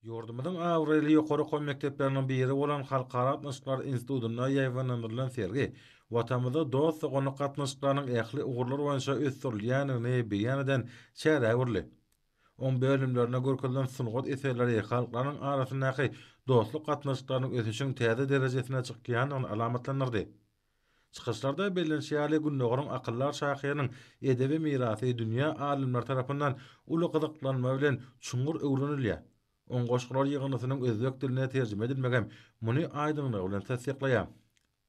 Yurdumyzyň Awreli ýokary oky mekdepleriniň biri bolan Halkara Atnaşyklar Institutuna ýaýwanlandyrılan sergi, watamyzda dost gonu gatnaşyklarynyň ähli ugurlar boýunça ösdürilýäni beýan eden şäherä urly. On bölümlerine görkezlen sungat eserleri halklaryň arasyndaky dostluk gatnaşyklarynyň ösüşiň täze derejesine çykýanyny alamatlanyrdy. Çıkışlarda belirlenýär günnägiriň akyllar şahyrynyň edebi mirasy dünýä alimler tarapyndan uly gyzyklanma bilen çuňur öwrenilýär. On goşgular ýygynysynyň özbek diline terjime edilmegem muny aýdynlyk bilen tasdiklaýar.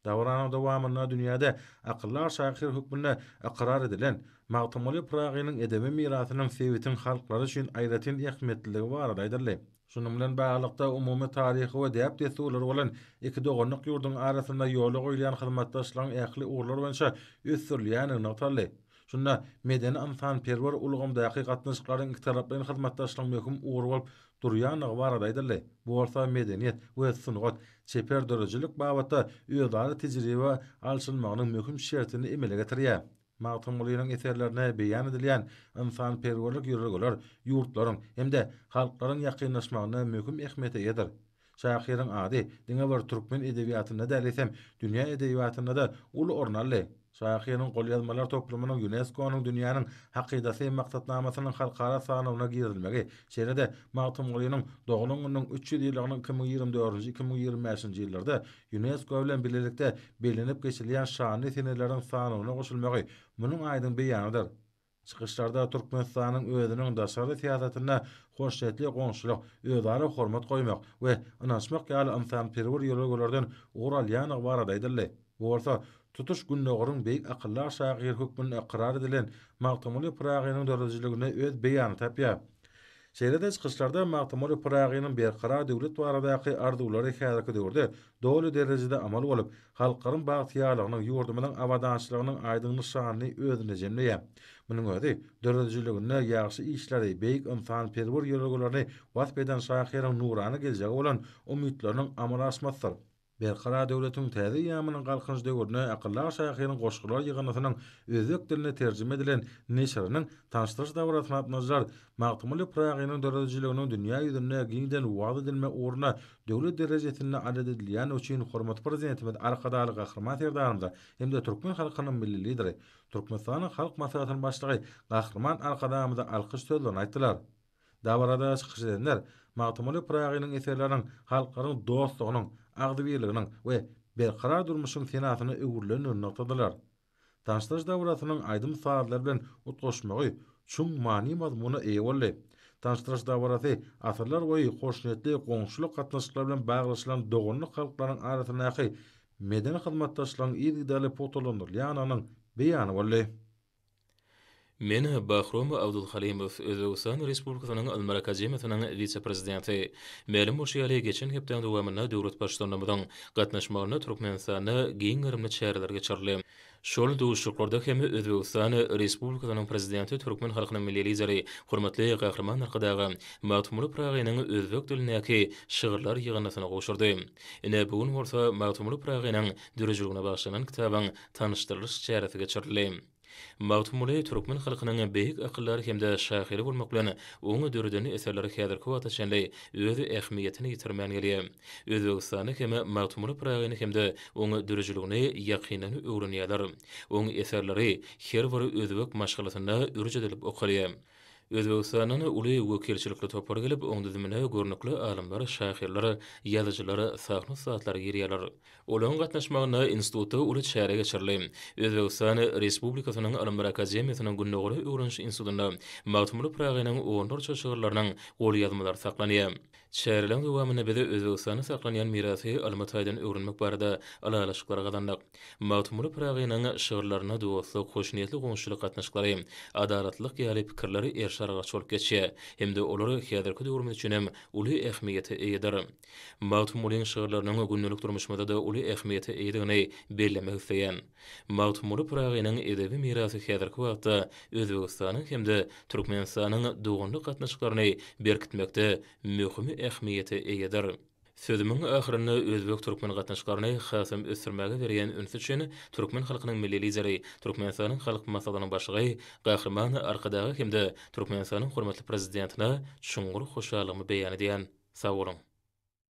Dawranyň dowamynda dünýäde akyllar şahyr hukmuna aqrar edilen Magtymly Pragynyň edebi mirasynyň sewitin halklar üçin aýratyn ähmiýetliligi barada aýdyldy. Şunun bilen baglykda umumy taryhy we däp desurlary bolan iki dogonlyk ýurdun arasynda ýola goýulan hyzmatdaşlygyň ähli urlar boýunça ösdürilýäni noktaly. Şunda medeni insan perwer ulgamdaky gatnaşyklaryň iki taraplaryň hyzmatdaşlygyň möhüm ugur bolup durýanyny barada aýdyldy. Bu bolsa medeniýet we sungat çeper dörejilik babatda ýödary tejribe alşylmagynyň möhüm şertini emele getirýär. Magtymlynyň eserlerine beýan edilýän insan perwerlik ýürügler ýurtlaryň hemde halklaryň ýakynlaşmagyna möhüm ähmiýet eýdir. Şahyryň ady diňe bir türkmen edebiýatyna dälisem dünýä edebiýatyna da uly ornaly. Şahyryň golýazmalar toplumynyň UNESCO-nyň dünýäniň hakydasy maksatnamasynyň halkara sanawyna girilmegi, şeýle-de Magtymlynyň doganynyň 300 ýylygynyň 2024-2025-nji ýyllarda UNESCO bilen birlikde belenip geçilýän şanly seneleriň sanawyna goşulmagy munyň aýdyn beýanydyr. Çıkışlarda Türkmenistanyň özüniň daşary siýasatyna hoşnetli goňşuluk, özara hormat goýmak we ynançmak ýaly insan perwer ýollardan uralýanyny barada aýdyldy. Bu bolsa tutuş günnägiriň beýik akyllar şahyr hukmuna aqrar edilen Magtymly Pragynyň dörejiligine öz beýany tapýar. Şeýle-de çıkışlarda Magtymly Pragynyň berqarar döwlet baradaky arzulary häzirki döwürde dowly derejede amal bolup, halklaryň bagtýarlygynyň ýurdumynyň awadançylygynyň aýdynlyk şanyny özüne jemleýär. Munyň özi dörejiligine ýaxşy işleri, beýik insan perwer ýolaglaryny wasp eden şahyryň nurany geljegi bolan umytlarynyň amala aşmasydyr. Berqarar döwletiň täze ýamynyň galkynç döwrüne akyllar şahyryň goşgular ýygynysynyň özbek diline terjime edilen neşriniň tanıştyrjy dawratyna atnaşlar Magtymly Pragynyň dörejiliginiň dünýä ýüzünde giňden wagt edilme uğruna döwlet derejesinde adat edilýän üçin hormat prezidentimiz arkadaly Gahrman Serdarymda hemde türkmen halkynyň milli lideri, Türkmenistanyň halk maslahatynyň başlygy Gahrman arkadamyza alkyş sözlerini aýtdylar. Dawrada çykyş edenler Magtymly Pragynyň eserleriniň halklaryň dostlugynyň, agdybirliginiň we berqarar durmuşyň senatyny öwürlenýän noktadylar. Tanıştyrjy dawratynyň aýdym saatlar bilen utgaşmagy çuň many mazmuny eýe boldy. Tanıştyrjy dawraty asyrlar boýy hoşnetli goňşuluk gatnaşyklar bilen baglanşylan dogonlyk halklaryň arasyndaky medeni hyzmatdaşlygyň ýygydaly potolandyrylýanynyň beýany boldy. Men Bahrom Abdulhalimov Özbekistan Respublikasynyň Ilmar Akademiýasynyň wise-prezidenti. Mälim bolýaly geçen hepden dowamyna döwlet başlanmadan gatnaşmagyny Türkmenistany giň gyrymly çäreler geçirli. Şol dowuşluklarda hem Özbekistan Respublikasynyň prezidenti Türkmen halkynyň milli lideri hormatly Gahrman arkadagy Magtymly Pragynyň özbek dilinäki şygyrlar ýygynysyna goşurdy. Ine bugun bolsa Magtymly Pragynyň dörejiligine baglanýan kitabyň tanışdyrylyş çäresi geçirildi. Magtymly türkmen halkynyň beýik akyllary hemde şahyry bolmak bilen oňa döredeni eserleri häzirki wagtda şenle özü ähmiýetini ýitirmän gelýär. Özbekistany hem Magtymly Pragyny hemde oňa dörejiligini ýakynyny öwrenýärler. Oň eserleri her biri özbek maşgalatyna ürje edilip okulýar. Özbekistanyň uly wekilçilikli topar gelip oň düzümine görnükli alimler, şahyrlar, ýazyjylar, sahny saatlar ýerýärler. Olaň gatnaşmagyna instituty uly çäre geçirli. Özbekistan Respublikasynyň Ilmar Akademiýasynyň günnägiri öwrenşi institutunda Magtymly Pragynyň 14 şygyrlarynyň golýazmalary saklanýar. Çäreleň dowamyna bede Özbekistanyň saklanýan mirasy almataýdan öwrenmek barada alalaşyklar gazandyk. Magtymly Pragynyň şygyrlaryna dostlyk, hoşnýetli goňşuluk gatnaşyklary, adalatlyk ýaly pikirleri erşarga çolup geçýär. Hemde olary häzirki döwrümiz üçin hem uly ähmiýete eýdir. Magtymlyň şygyrlarynyň günnelik durmuşmada da uly ähmiýete eýdigini bellemek isleýän. Magtymly Pragynyň edebi mirasy häzirki wagtda Özbekistanyň hemde Türkmenistanyň dogonlyk gatnaşyklaryny berkitmekde möhüm ähmiýete eýdir. Sözümiň ahyryny özbek türkmen gatnaşyklaryny hasam ösürmäge berýän ünsü üçin türkmen halkynyň milli lideri, Türkmenistanyň halk maslahatynyň başlygy Gahrman arkadagy hemde Türkmenistanyň hormatly prezidentina çuňgur hoşallygymy beýan edýän. Sağ olun.